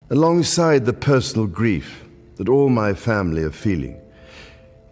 Alongside the personal grief that all my family are feeling,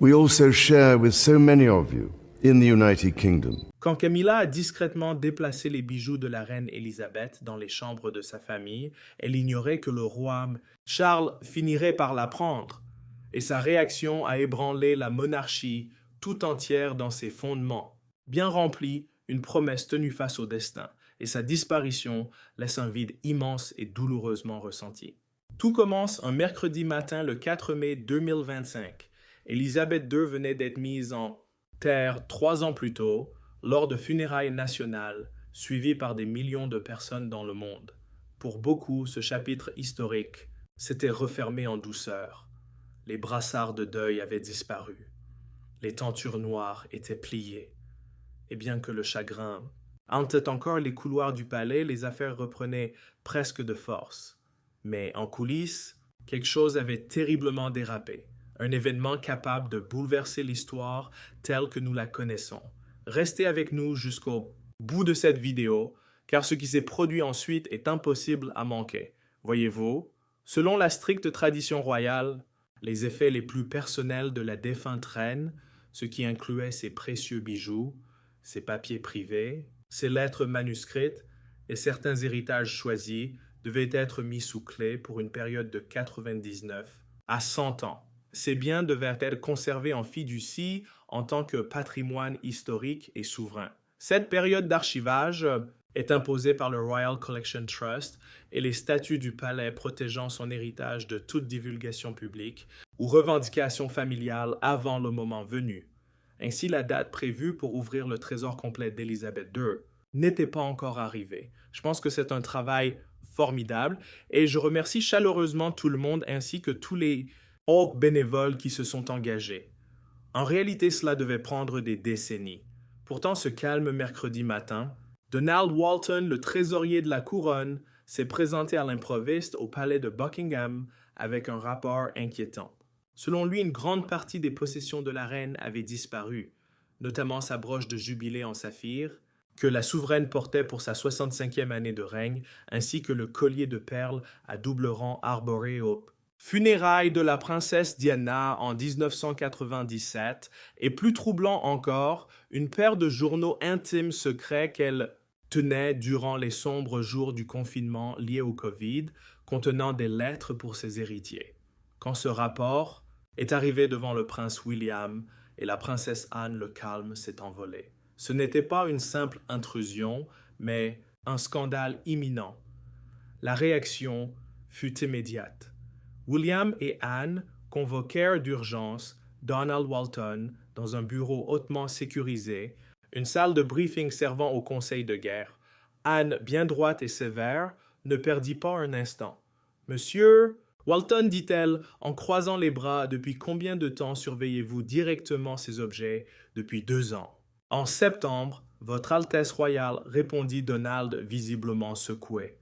we also share with so many of you in the United Kingdom. Quand Camilla a discrètement déplacé les bijoux de la reine Élisabeth dans les chambres de sa famille, elle ignorait que le roi Charles finirait par la prendre, et sa réaction a ébranlé la monarchie tout entière dans ses fondements. Bien remplie, une promesse tenue face au destin, et sa disparition laisse un vide immense et douloureusement ressenti. Tout commence un mercredi matin le 4 mai 2025. Élisabeth II venait d'être mise en terre 3 ans plus tôt, lors de funérailles nationales, suivies par des millions de personnes dans le monde. Pour beaucoup, ce chapitre historique s'était refermé en douceur. Les brassards de deuil avaient disparu. Les tentures noires étaient pliées. Et bien que le chagrin hantait encore les couloirs du palais, les affaires reprenaient presque de force. Mais en coulisses, quelque chose avait terriblement dérapé. Un événement capable de bouleverser l'histoire telle que nous la connaissons. Restez avec nous jusqu'au bout de cette vidéo, car ce qui s'est produit ensuite est impossible à manquer. Voyez-vous, selon la stricte tradition royale, les effets les plus personnels de la défunte reine, ce qui incluait ses précieux bijoux, ses papiers privés, ses lettres manuscrites et certains héritages choisis, devaient être mis sous clé pour une période de 99 à 100 ans. Ces biens devaient être conservés en fiducie en tant que patrimoine historique et souverain. Cette période d'archivage est imposée par le Royal Collection Trust et les statuts du palais protégeant son héritage de toute divulgation publique ou revendication familiale avant le moment venu. Ainsi, la date prévue pour ouvrir le trésor complet d'Élisabeth II n'était pas encore arrivée. Je pense que c'est un travail formidable et je remercie chaleureusement tout le monde ainsi que tous les autres bénévoles qui se sont engagés. En réalité, cela devait prendre des décennies. Pourtant, ce calme mercredi matin, Donald Walton, le trésorier de la couronne, s'est présenté à l'improviste au palais de Buckingham avec un rapport inquiétant. Selon lui, une grande partie des possessions de la reine avait disparu, notamment sa broche de jubilé en saphir, que la souveraine portait pour sa 65e année de règne, ainsi que le collier de perles à double rang arboré aux funérailles de la princesse Diana en 1997, et plus troublant encore, une paire de journaux intimes secrets qu'elle tenait durant les sombres jours du confinement lié au Covid, contenant des lettres pour ses héritiers. Quand ce rapport est arrivé devant le prince William et la princesse Anne, le calme s'est envolé. Ce n'était pas une simple intrusion, mais un scandale imminent. La réaction fut immédiate. William et Anne convoquèrent d'urgence Donald Walton dans un bureau hautement sécurisé, une salle de briefing servant au conseil de guerre. Anne, bien droite et sévère, ne perdit pas un instant. « Monsieur, Walton, dit-elle, en croisant les bras, depuis combien de temps surveillez-vous directement ces objets? Depuis 2 ans. En septembre, Votre Altesse royale, répondit Donald visiblement secoué.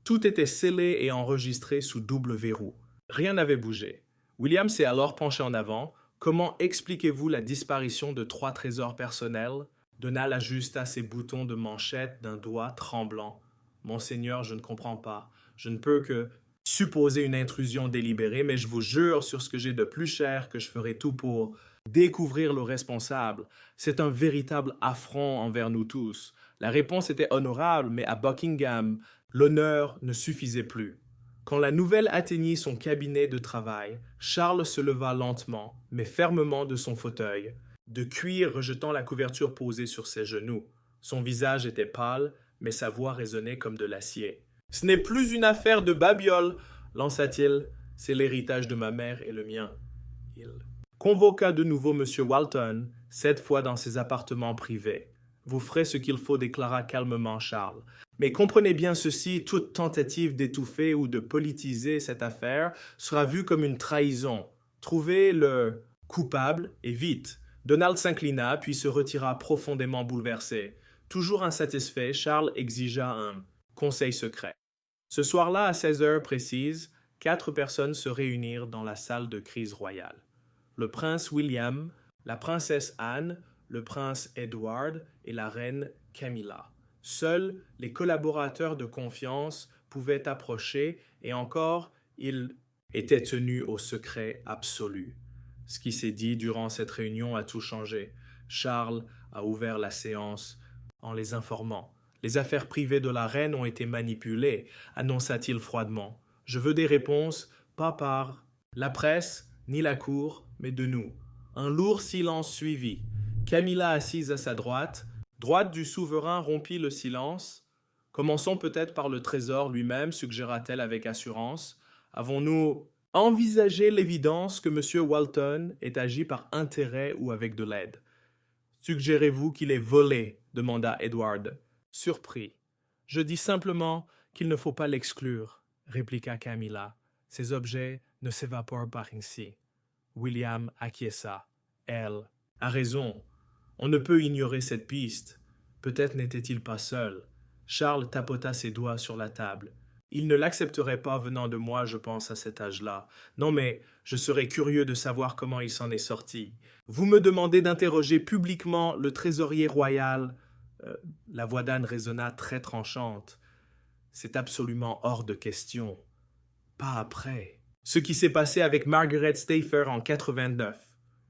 Tout était scellé et enregistré sous double verrou. Rien n'avait bougé. William s'est alors penché en avant. Comment expliquez-vous la disparition de 3 trésors personnels? Donald ajusta ses boutons de manchette d'un doigt tremblant. Monseigneur, je ne comprends pas. Je ne peux que supposer une intrusion délibérée, mais je vous jure sur ce que j'ai de plus cher que je ferai tout pour découvrir le responsable. C'est un véritable affront envers nous tous. La réponse était honorable, mais à Buckingham, l'honneur ne suffisait plus. Quand la nouvelle atteignit son cabinet de travail, Charles se leva lentement, mais fermement de son fauteuil, de cuir rejetant la couverture posée sur ses genoux. Son visage était pâle, mais sa voix résonnait comme de l'acier. « Ce n'est plus une affaire de babiole, lança-t-il. C'est l'héritage de ma mère et le mien. » Il convoqua de nouveau M. Walton, cette fois dans ses appartements privés. « Vous ferez ce qu'il faut, déclara calmement Charles. Mais comprenez bien ceci, toute tentative d'étouffer ou de politiser cette affaire sera vue comme une trahison. Trouvez le coupable et vite. » Donald s'inclina, puis se retira profondément bouleversé. Toujours insatisfait, Charles exigea un conseil secret. Ce soir-là, à 16 heures précises, 4 personnes se réunirent dans la salle de crise royale. Le prince William, la princesse Anne, le prince Edward et la reine Camilla. Seuls les collaborateurs de confiance pouvaient approcher et encore, Il était tenu au secret absolu. Ce qui s'est dit durant cette réunion a tout changé. Charles a ouvert la séance en les informant. Les affaires privées de la reine ont été manipulées, annonça-t-il froidement. Je veux des réponses, pas par la presse ni la cour, mais de nous. Un lourd silence suivit. Camilla, assise à sa droite du souverain, rompit le silence. Commençons peut-être par le trésor lui-même, suggéra-t-elle avec assurance. Avons-nous envisagé l'évidence que M. Walton ait agi par intérêt ou avec de l'aide? Suggérez-vous qu'il ait volé? Demanda Edward, surpris. Je dis simplement qu'il ne faut pas l'exclure, répliqua Camilla. Ces objets ne s'évaporent pas ainsi. William acquiesça. Elle a raison. On ne peut ignorer cette piste. Peut-être n'était-il pas seul. Charles tapota ses doigts sur la table. Il ne l'accepterait pas venant de moi, je pense, à cet âge-là. Non, mais je serais curieux de savoir comment il s'en est sorti. Vous me demandez d'interroger publiquement le trésorier royal. La voix d'Anne résonna très tranchante. C'est absolument hors de question. Pas après. Ce qui s'est passé avec Margaret Stafer en 89.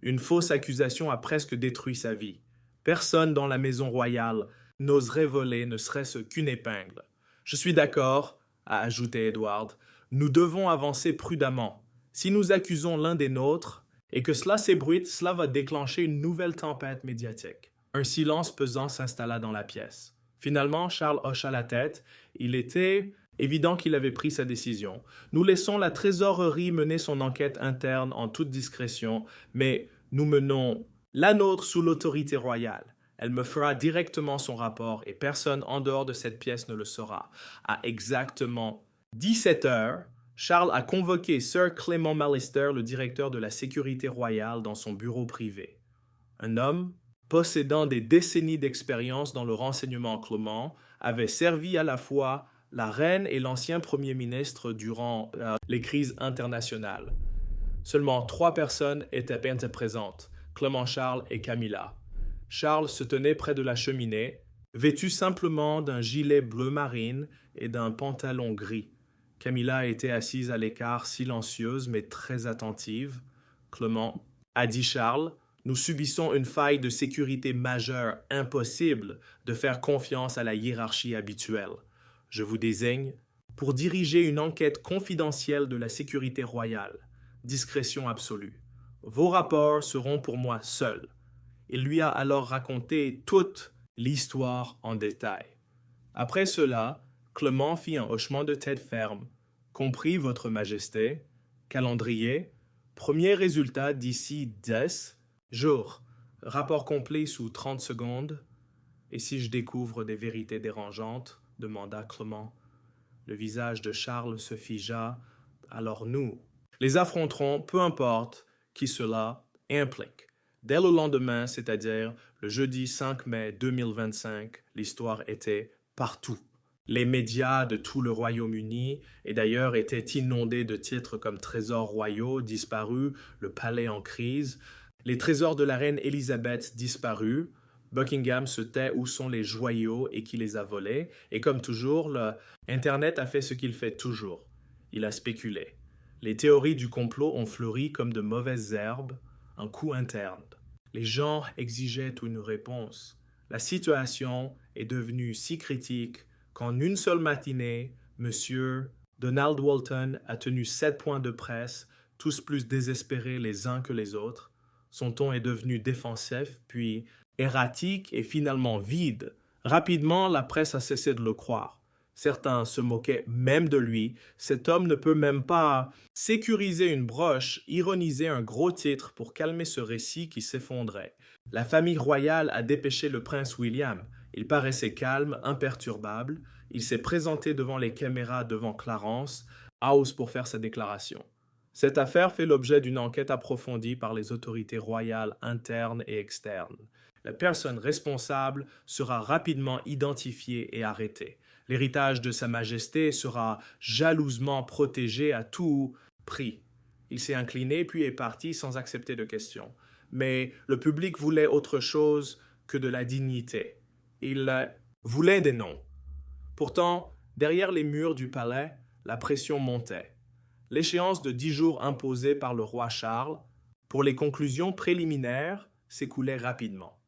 Une fausse accusation a presque détruit sa vie. Personne dans la maison royale n'oserait voler ne serait-ce qu'une épingle. Je suis d'accord, a ajouté Edward. Nous devons avancer prudemment. Si nous accusons l'un des nôtres et que cela s'ébruite, cela va déclencher une nouvelle tempête médiatique. Un silence pesant s'installa dans la pièce. Finalement, Charles hocha la tête. Il était évident qu'il avait pris sa décision. Nous laissons la trésorerie mener son enquête interne en toute discrétion, mais nous menons la nôtre sous l'autorité royale. Elle me fera directement son rapport et personne en dehors de cette pièce ne le saura. À exactement 17 heures, Charles a convoqué Sir Clément Mallister, le directeur de la sécurité royale, dans son bureau privé. Un homme possédant des décennies d'expérience dans le renseignement clément avait servi à la fois la reine et l'ancien premier ministre durant les crises internationales. Seulement 3 personnes étaient présentes, Clément Charles et Camilla. Charles se tenait près de la cheminée, vêtu simplement d'un gilet bleu marine et d'un pantalon gris. Camilla était assise à l'écart, silencieuse mais très attentive. Clément a dit Charles, nous subissons une faille de sécurité majeure, impossible de faire confiance à la hiérarchie habituelle. Je vous désigne pour diriger une enquête confidentielle de la sécurité royale. Discrétion absolue. Vos rapports seront pour moi seuls. Il lui a alors raconté toute l'histoire en détail. Après cela, Clément fit un hochement de tête ferme. Compris, Votre Majesté. Calendrier. Premier résultat d'ici 10 jours. Rapport complet sous 30 secondes. Et si je découvre des vérités dérangeantes? Demanda Clément. Le visage de Charles se figea. Alors nous les affronterons, peu importe qui cela implique. Dès le lendemain, c'est-à-dire le jeudi 5 mai 2025, l'histoire était partout. Les médias de tout le Royaume-Uni, et d'ailleurs, étaient inondés de titres comme « Trésors royaux disparus »,« Le palais en crise »,« Les trésors de la reine Élisabeth disparus », Buckingham se tait où sont les joyaux et qui les a volés, et comme toujours, Internet a fait ce qu'il fait toujours. Il a spéculé. Les théories du complot ont fleuri comme de mauvaises herbes, un coup interne. Les gens exigeaient une réponse. La situation est devenue si critique qu'en une seule matinée, M. Donald Walton a tenu 7 points de presse, tous plus désespérés les uns que les autres. Son ton est devenu défensif, puis erratique et finalement vide. Rapidement, la presse a cessé de le croire. Certains se moquaient même de lui. Cet homme ne peut même pas sécuriser une broche, ironiser un gros titre pour calmer ce récit qui s'effondrait. La famille royale a dépêché le prince William. Il paraissait calme, imperturbable. Il s'est présenté devant les caméras devant Clarence House pour faire sa déclaration. Cette affaire fait l'objet d'une enquête approfondie par les autorités royales internes et externes. La personne responsable sera rapidement identifiée et arrêtée. L'héritage de Sa Majesté sera jalousement protégé à tout prix. Il s'est incliné puis est parti sans accepter de questions. Mais le public voulait autre chose que de la dignité. Il voulait des noms. Pourtant, derrière les murs du palais, la pression montait. L'échéance de 10 jours imposée par le roi Charles pour les conclusions préliminaires s'écoulait rapidement.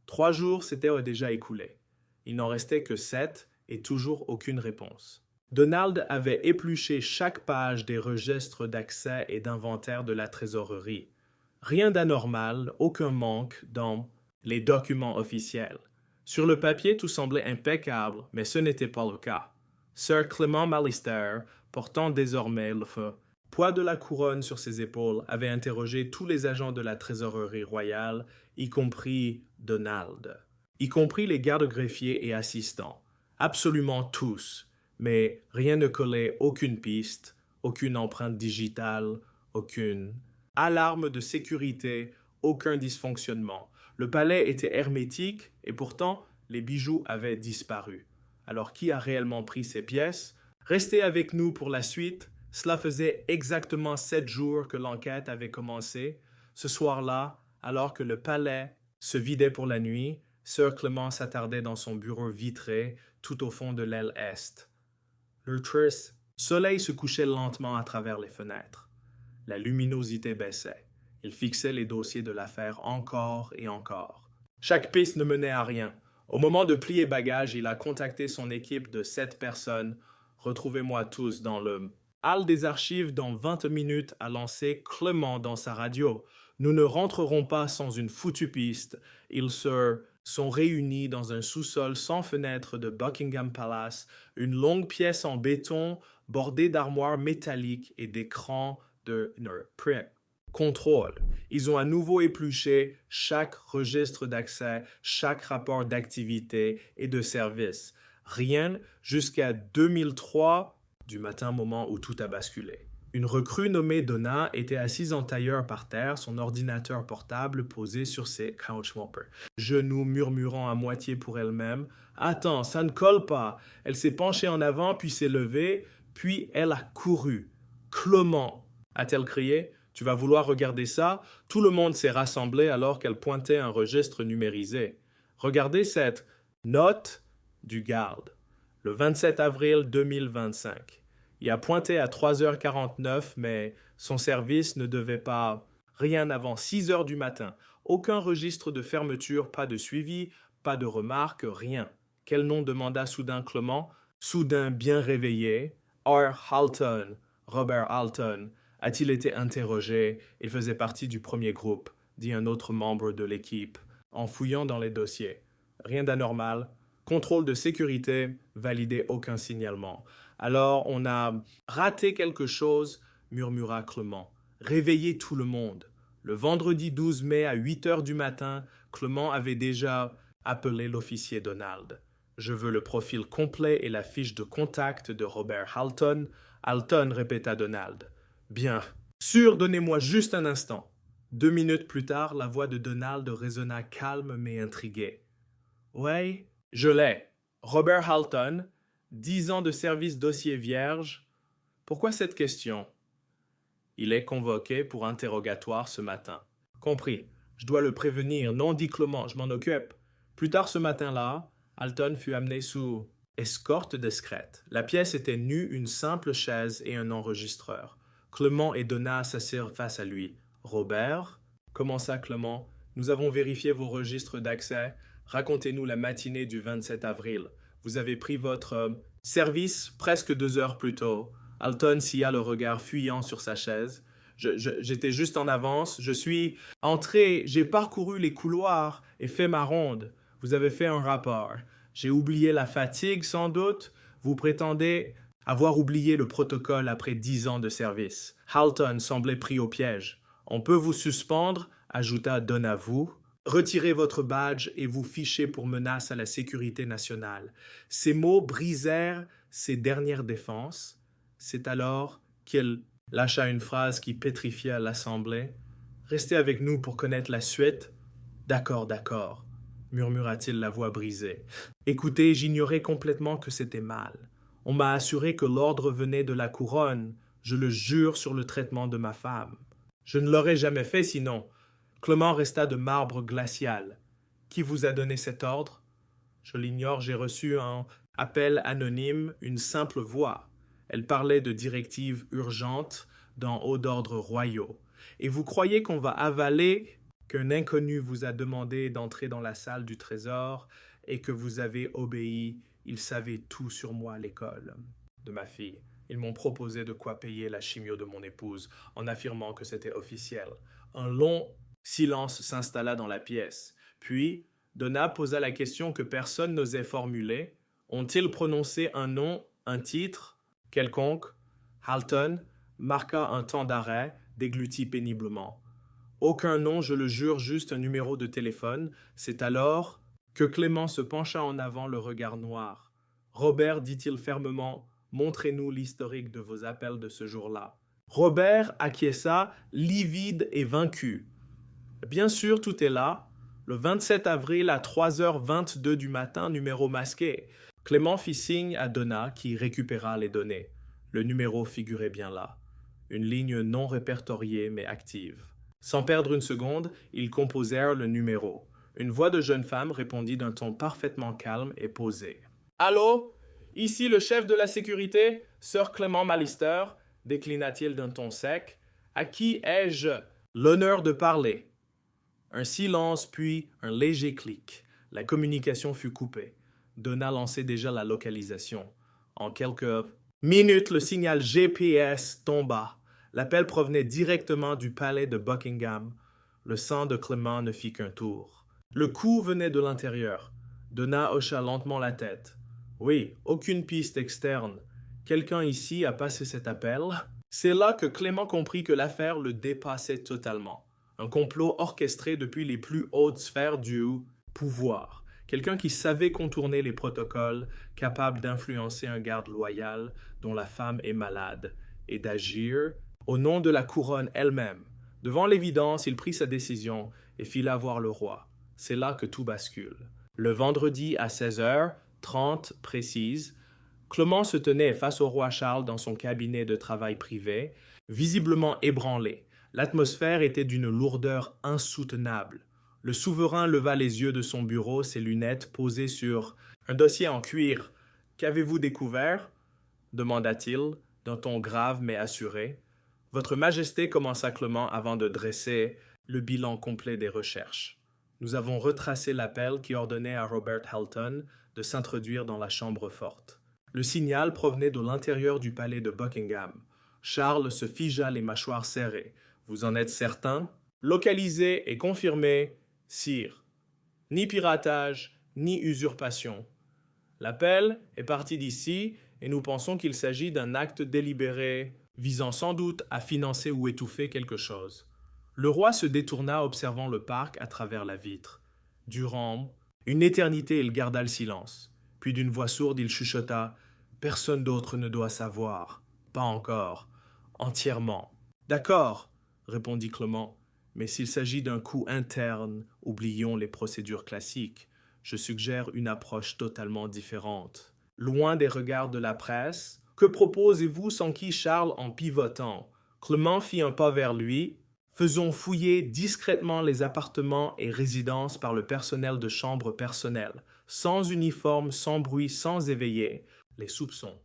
3 jours s'étaient déjà écoulés. Il n'en restait que 7 et toujours aucune réponse. Donald avait épluché chaque page des registres d'accès et d'inventaire de la trésorerie. Rien d'anormal, aucun manque dans les documents officiels. Sur le papier, tout semblait impeccable, mais ce n'était pas le cas. Sir Clément Malister, portant désormais le poids de la couronne sur ses épaules, avait interrogé tous les agents de la trésorerie royale, y compris Donald, y compris les gardes-greffiers et assistants. Absolument tous, mais rien ne collait, aucune piste, aucune empreinte digitale, aucune alarme de sécurité, aucun dysfonctionnement. Le palais était hermétique et pourtant les bijoux avaient disparu. Alors qui a réellement pris ces pièces? Restez avec nous pour la suite. Cela faisait exactement 7 jours que l'enquête avait commencé. Ce soir-là, alors que le palais se vidait pour la nuit, Sir Clément s'attardait dans son bureau vitré tout au fond de l'aile est. Le soleil se couchait lentement à travers les fenêtres. La luminosité baissait. Il fixait les dossiers de l'affaire encore et encore. Chaque piste ne menait à rien. Au moment de plier bagages, il a contacté son équipe de 7 personnes. Retrouvez-moi tous dans le hall des archives dans 20 minutes, a lancé Clément dans sa radio. Nous ne rentrerons pas sans une foutue piste. Ils sont réunis dans un sous-sol sans fenêtre de Buckingham Palace, une longue pièce en béton bordée d'armoires métalliques et d'écrans de contrôle. Ils ont à nouveau épluché chaque registre d'accès, chaque rapport d'activité et de service. Rien jusqu'à 2003, du matin moment où tout a basculé. Une recrue nommée Donna était assise en tailleur par terre, son ordinateur portable posé sur ses couchwarmers, genoux murmurant à moitié pour elle-même. « Attends, ça ne colle pas !» Elle s'est penchée en avant, puis s'est levée, puis elle a couru. « Clément !» a-t-elle crié. « Tu vas vouloir regarder ça ?» Tout le monde s'est rassemblé alors qu'elle pointait un registre numérisé. « Regardez cette note du garde. Le 27 avril 2025. » Il a pointé à 3h49, mais son service ne devait pas rien avant 6h du matin. Aucun registre de fermeture, pas de suivi, pas de remarques, rien. Quel nom demanda soudain Clément, soudain bien réveillé. R. Halton, Robert Halton. A-t-il été interrogé? Il faisait partie du premier groupe, dit un autre membre de l'équipe, en fouillant dans les dossiers. Rien d'anormal. Contrôle de sécurité, validé aucun signalement. Alors on a raté quelque chose, murmura Clément. Réveillez tout le monde. Le vendredi 12 mai à 8h du matin, Clément avait déjà appelé l'officier Donald. Je veux le profil complet et la fiche de contact de Robert Halton. Halton, répéta Donald. Bien. Sûr, donnez-moi juste un instant. 2 minutes plus tard, la voix de Donald résonna calme mais intriguée. Ouais, je l'ai. Robert Halton, 10 ans de service dossier vierge. Pourquoi cette question? Il est convoqué pour interrogatoire ce matin. Compris. Je dois le prévenir. Non, dit Clément, je m'en occupe. Plus tard ce matin-là, Halton fut amené sous escorte discrète. La pièce était nue, une simple chaise et un enregistreur. Clément et Donna s'assirent face à lui. « Robert ?» commença Clément. « Nous avons vérifié vos registres d'accès. Racontez-nous la matinée du 27 avril. Vous avez pris votre service presque 2 heures plus tôt. » Halton scia le regard fuyant sur sa chaise. J'étais juste en avance. Je suis entré, j'ai parcouru les couloirs et fait ma ronde. Vous avez fait un rapport. J'ai oublié la fatigue, sans doute. Vous prétendez avoir oublié le protocole après 10 ans de service. Halton semblait pris au piège. On peut vous suspendre, ajouta Donavou. Retirez votre badge et vous fichez pour menace à la sécurité nationale. Ces mots brisèrent ses dernières défenses. C'est alors qu'il lâcha une phrase qui pétrifia l'assemblée. « Restez avec nous pour connaître la suite. »« D'accord, d'accord, » murmura-t-il la voix brisée. « Écoutez, j'ignorais complètement que c'était mal. On m'a assuré que l'ordre venait de la couronne. Je le jure sur le traitement de ma femme. Je ne l'aurais jamais fait sinon. » Clément resta de marbre glacial. « Qui vous a donné cet ordre? » « Je l'ignore, j'ai reçu un appel anonyme, une simple voix. » Elle parlait de directives urgentes d'en haut d'ordre royaux. Et vous croyez qu'on va avaler qu'un inconnu vous a demandé d'entrer dans la salle du trésor et que vous avez obéi. Ils savaient tout sur moi à l'école de ma fille. Ils m'ont proposé de quoi payer la chimio de mon épouse en affirmant que c'était officiel. Un long silence s'installa dans la pièce. Puis, Donna posa la question que personne n'osait formuler. Ont-ils prononcé un nom, un titre quelconque? Halton marqua un temps d'arrêt, déglutit péniblement. Aucun nom, je le jure, juste un numéro de téléphone. C'est alors que Clément se pencha en avant, le regard noir. Robert, dit-il fermement, montrez-nous l'historique de vos appels de ce jour-là. Robert acquiesça, livide et vaincu. Bien sûr, tout est là. Le 27 avril à 3h22 du matin, numéro masqué. Clément fit signe à Donna qui récupéra les données. Le numéro figurait bien là. Une ligne non répertoriée mais active. Sans perdre une seconde, ils composèrent le numéro. Une voix de jeune femme répondit d'un ton parfaitement calme et posé. « Allô? Ici le chef de la sécurité, Sir Clément Malister, déclina-t-il d'un ton sec. À qui ai-je l'honneur de parler? » Un silence, puis un léger clic. La communication fut coupée. Donna lançait déjà la localisation. En quelques minutes, le signal GPS tomba. L'appel provenait directement du palais de Buckingham. Le sang de Clément ne fit qu'un tour. Le coup venait de l'intérieur. Donna hocha lentement la tête. Oui, aucune piste externe. Quelqu'un ici a passé cet appel. C'est là que Clément comprit que l'affaire le dépassait totalement. Un complot orchestré depuis les plus hautes sphères du pouvoir. Quelqu'un qui savait contourner les protocoles, capable d'influencer un garde loyal dont la femme est malade, et d'agir au nom de la couronne elle-même. Devant l'évidence, il prit sa décision et fit la voir le roi. C'est là que tout bascule. Le vendredi à 16h30 précise, Clément se tenait face au roi Charles dans son cabinet de travail privé, visiblement ébranlé. L'atmosphère était d'une lourdeur insoutenable. Le souverain leva les yeux de son bureau, ses lunettes posées sur un dossier en cuir. « Qu'avez-vous découvert » demanda-t-il, d'un ton grave mais assuré. « Votre Majesté, commença Clément avant de dresser le bilan complet des recherches. Nous avons retracé l'appel qui ordonnait à Robert Halton de s'introduire dans la chambre forte. Le signal provenait de l'intérieur du palais de Buckingham. Charles se figea les mâchoires serrées. « Vous en êtes certain ?»« Localisé et confirmé, sire. Ni piratage, ni usurpation. L'appel est parti d'ici et nous pensons qu'il s'agit d'un acte délibéré visant sans doute à financer ou étouffer quelque chose. » Le roi se détourna observant le parc à travers la vitre. Durant une éternité, il garda le silence. Puis d'une voix sourde, il chuchota « Personne d'autre ne doit savoir. Pas encore. Entièrement. »« D'accord, » répondit Clément. « Mais s'il s'agit d'un coup interne, oublions les procédures classiques. Je suggère une approche totalement différente. Loin des regards de la presse, que proposez-vous s'enquit Charles en pivotant. Clément fit un pas vers lui. Faisons fouiller discrètement les appartements et résidences par le personnel de chambre personnelle, sans uniforme, sans bruit, sans éveiller les soupçons,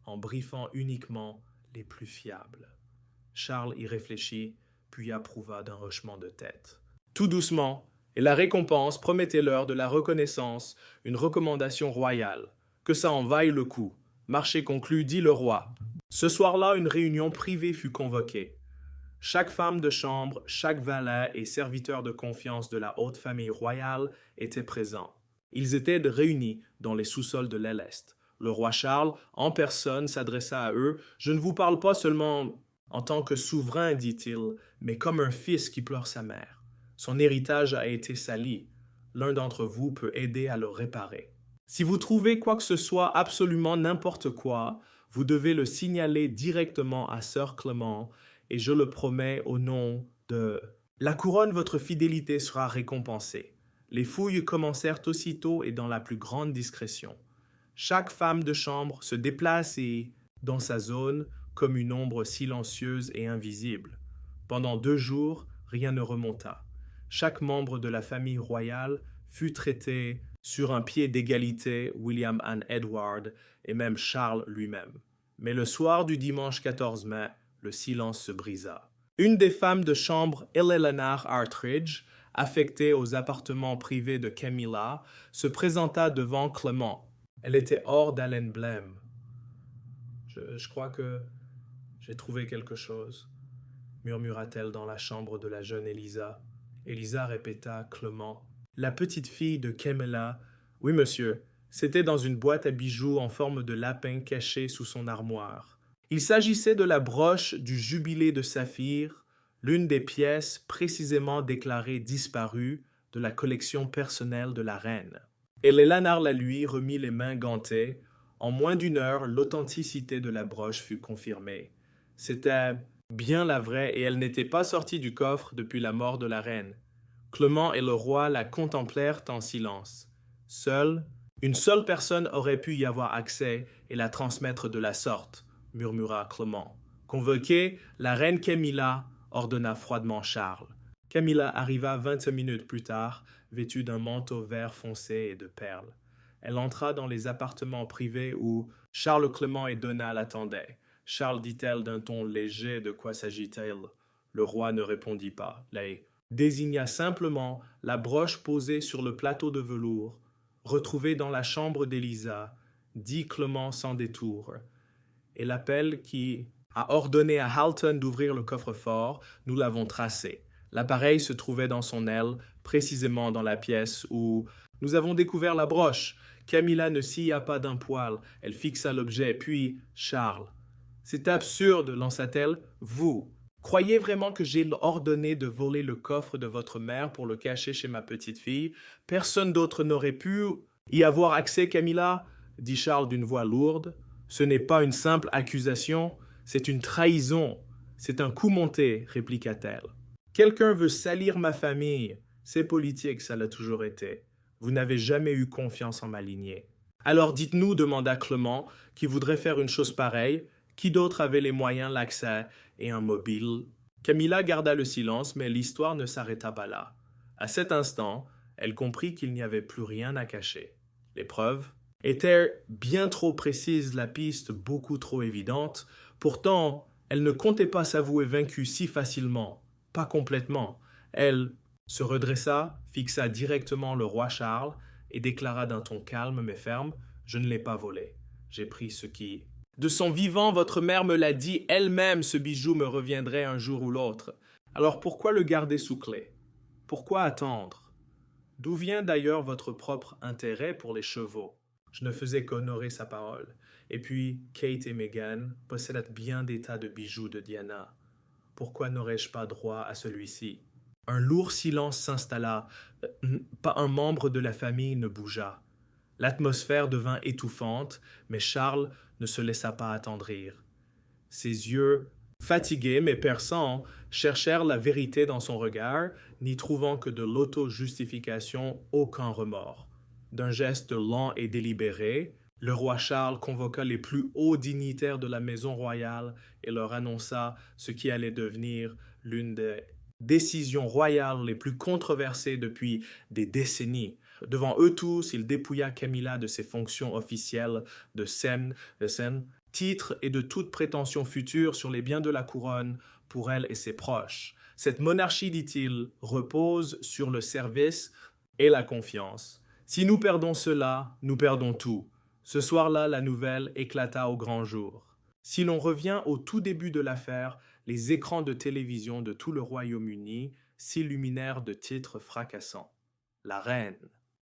en briefant uniquement les plus fiables. Charles y réfléchit, puis approuva d'un hochement de tête. Tout doucement, et la récompense promettait-leur de la reconnaissance, une recommandation royale. Que ça en vaille le coup. Marché conclu, dit le roi. Ce soir-là, une réunion privée fut convoquée. Chaque femme de chambre, chaque valet et serviteur de confiance de la haute famille royale étaient présents. Ils étaient réunis dans les sous-sols de l'aile est. Le roi Charles, en personne, s'adressa à eux. « Je ne vous parle pas seulement en tant que souverain, dit-il, mais comme un fils qui pleure sa mère. Son héritage a été sali. L'un d'entre vous peut aider à le réparer. Si vous trouvez quoi que ce soit, absolument n'importe quoi, vous devez le signaler directement à Sir Clément, et je le promets au nom de... La couronne, votre fidélité sera récompensée. » Les fouilles commencèrent aussitôt et dans la plus grande discrétion. Chaque femme de chambre se déplaçait dans sa zone comme une ombre silencieuse et invisible. Pendant 2 jours, rien ne remonta. Chaque membre de la famille royale fut traité sur un pied d'égalité, William and Edward et même Charles lui-même. Mais le soir du dimanche 14 mai, le silence se brisa. Une des femmes de chambre, Eleanor Artridge, affectée aux appartements privés de Camilla, se présenta devant Clément. Elle était hors d'haleine blême. Je crois que j'ai trouvé quelque chose, murmura-t-elle dans la chambre de la jeune Elisa. Elisa répéta Clément. La petite fille de Camilla. Oui, monsieur. C'était dans une boîte à bijoux en forme de lapin cachée sous son armoire. Il s'agissait de la broche du jubilé de saphir, l'une des pièces précisément déclarées disparues de la collection personnelle de la reine. Et Eleanor la lui remit les mains gantées. En moins d'une heure, l'authenticité de la broche fut confirmée. C'était bien la vraie et elle n'était pas sortie du coffre depuis la mort de la reine. Clément et le roi la contemplèrent en silence. Une seule personne aurait pu y avoir accès et la transmettre de la sorte, murmura Clément. Convoquée, la reine Camilla ordonna froidement Charles. Camilla arriva 25 minutes plus tard, vêtue d'un manteau vert foncé et de perles. Elle entra dans les appartements privés où Charles Clément et Donna l'attendaient. Charles dit-elle d'un ton léger de quoi s'agit-il. Le roi ne répondit pas. Lay désigna simplement la broche posée sur le plateau de velours, retrouvée dans la chambre d'Elisa, dit Clément sans détour. Et l'appel qui a ordonné à Halton d'ouvrir le coffre-fort, nous l'avons tracé. L'appareil se trouvait dans son aile, précisément dans la pièce où nous avons découvert la broche. Camilla ne scia pas d'un poil. Elle fixa l'objet, puis Charles. C'est absurde, lança-t-elle. Vous, croyez vraiment que j'ai ordonné de voler le coffre de votre mère pour le cacher chez ma petite-fille? Personne d'autre n'aurait pu y avoir accès, Camilla, dit Charles d'une voix lourde. Ce n'est pas une simple accusation, c'est une trahison. C'est un coup monté, répliqua-t-elle. Quelqu'un veut salir ma famille. C'est politique, ça l'a toujours été. Vous n'avez jamais eu confiance en ma lignée. Alors dites-nous, demanda Clément, qui voudrait faire une chose pareille. Qui d'autre avait les moyens, l'accès et un mobile? Camilla garda le silence, mais l'histoire ne s'arrêta pas là. À cet instant, elle comprit qu'il n'y avait plus rien à cacher. Les preuves étaient bien trop précises, la piste beaucoup trop évidente. Pourtant, elle ne comptait pas s'avouer vaincue si facilement. Pas complètement. Elle se redressa, fixa directement le roi Charles et déclara d'un ton calme mais ferme « Je ne l'ai pas volé. J'ai pris ce qui... » De son vivant, votre mère me l'a dit elle-même, ce bijou me reviendrait un jour ou l'autre. Alors pourquoi le garder sous clé? Pourquoi attendre? D'où vient d'ailleurs votre propre intérêt pour les chevaux? Je ne faisais qu'honorer sa parole. Et puis, Kate et Meghan possèdent bien des tas de bijoux de Diana. Pourquoi n'aurais-je pas droit à celui-ci? Un lourd silence s'installa. Pas un membre de la famille ne bougea. L'atmosphère devint étouffante, mais Charles ne se laissa pas attendrir. Ses yeux, fatigués mais perçants, cherchèrent la vérité dans son regard, n'y trouvant que de l'auto-justification, aucun remords. D'un geste lent et délibéré, le roi Charles convoqua les plus hauts dignitaires de la maison royale et leur annonça ce qui allait devenir l'une des décisions royales les plus controversées depuis des décennies. Devant eux tous, il dépouilla Camilla de ses fonctions officielles de scène, titre et de toute prétention future sur les biens de la couronne pour elle et ses proches. Cette monarchie, dit-il, repose sur le service et la confiance. Si nous perdons cela, nous perdons tout. Ce soir-là, la nouvelle éclata au grand jour. Si l'on revient au tout début de l'affaire, les écrans de télévision de tout le Royaume-Uni s'illuminèrent de titres fracassants. La reine.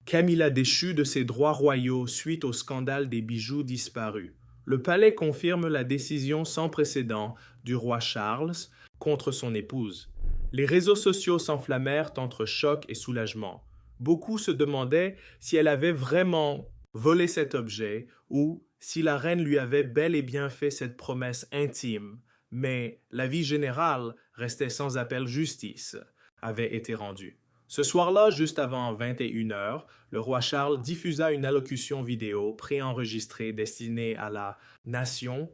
Camilla déchue de ses droits royaux suite au scandale des bijoux disparus. Le palais confirme la décision sans précédent du roi Charles contre son épouse. Les réseaux sociaux s'enflammèrent entre choc et soulagement. Beaucoup se demandaient si elle avait vraiment volé cet objet ou si la reine lui avait bel et bien fait cette promesse intime. Mais l'avis général restait sans appel, justice avait été rendue. Ce soir-là, juste avant 21h, le roi Charles diffusa une allocution vidéo préenregistrée destinée à la nation.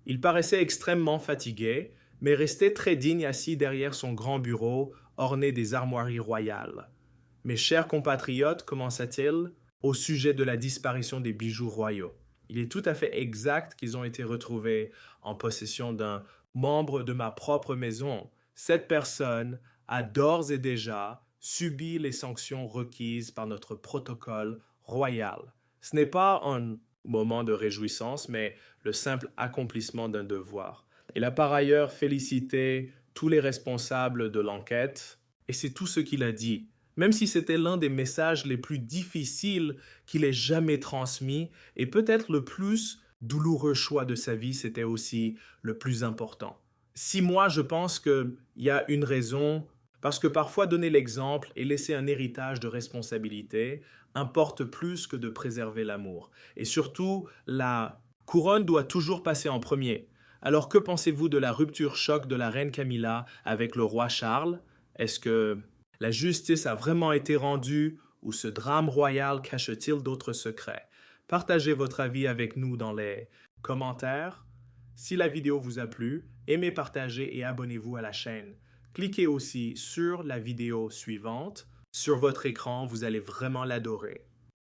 Il paraissait extrêmement fatigué, mais restait très digne assis derrière son grand bureau orné des armoiries royales. « Mes chers compatriotes, commença-t-il, au sujet de la disparition des bijoux royaux. Il est tout à fait exact qu'ils ont été retrouvés en possession d'un membre de ma propre maison. Cette personne a d'ores et déjà subi les sanctions requises par notre protocole royal. Ce n'est pas un moment de réjouissance, mais le simple accomplissement d'un devoir. Il a par ailleurs félicité tous les responsables de l'enquête, et c'est tout ce qu'il a dit. Même si c'était l'un des messages les plus difficiles qu'il ait jamais transmis, et peut-être le plus douloureux choix de sa vie, c'était aussi le plus important. Si moi, je pense qu'il y a une raison, parce que parfois donner l'exemple et laisser un héritage de responsabilité importe plus que de préserver l'amour. Et surtout, la couronne doit toujours passer en premier. Alors que pensez-vous de la rupture choc de la reine Camilla avec le roi Charles? Est-ce que la justice a vraiment été rendue ou ce drame royal cache-t-il d'autres secrets? Partagez votre avis avec nous dans les commentaires. Si la vidéo vous a plu, aimez, partagez et abonnez-vous à la chaîne. Cliquez aussi sur la vidéo suivante. Sur votre écran, vous allez vraiment l'adorer.